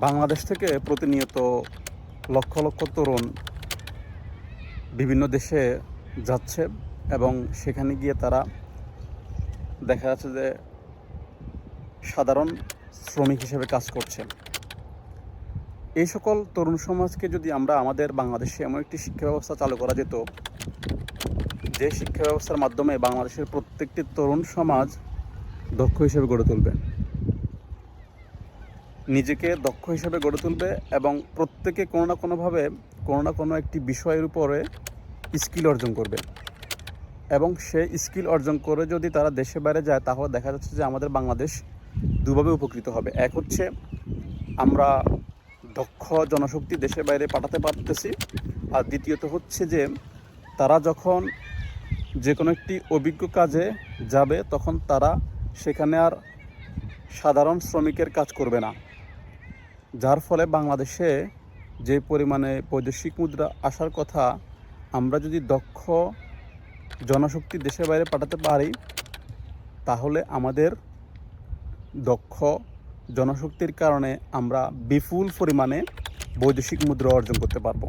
বাংলাদেশ থেকে প্রতিনিয়ত লক্ষ লক্ষ তরুণ বিভিন্ন দেশে যাচ্ছে এবং সেখানে গিয়ে তারা দেখা যাচ্ছে যে সাধারণ শ্রমিক হিসেবে কাজ করছে। এই সকল তরুণ সমাজকে যদি আমরা আমাদের বাংলাদেশে এমন একটি শিক্ষা ব্যবস্থা চালু করা যেত, যে শিক্ষা ব্যবস্থার মাধ্যমে বাংলাদেশের প্রত্যেকটি তরুণ সমাজ দক্ষ হিসেবে গড়ে তুলবে, নিজেকে দক্ষ হিসেবে গড়ে তুলবে এবং প্রত্যেকে কোনো না কোনোভাবে কোনো না কোনো একটি বিষয়ের উপরে স্কিল অর্জন করবে এবং সে স্কিল অর্জন করে যদি তারা দেশে বাইরে যায়, তাহলে দেখা যাচ্ছে যে আমাদের বাংলাদেশ দুভাবে উপকৃত হবে। এক হচ্ছে আমরা দক্ষ জনশক্তি দেশের বাইরে পাঠাতে পারতেছি, আর দ্বিতীয়ত হচ্ছে যে তারা যখন যে কোনো একটি অভিজ্ঞ কাজে যাবে তখন তারা সেখানে আর সাধারণ শ্রমিকের কাজ করবে না, যার ফলে বাংলাদেশে যে পরিমাণে বৈদেশিক মুদ্রা আসার কথা, আমরা যদি দক্ষ জনশক্তি দেশের বাইরে পাঠাতে পারি তাহলে আমাদের দক্ষ জনশক্তির কারণে আমরা বিপুল পরিমাণে বৈদেশিক মুদ্রা অর্জন করতে পারবো।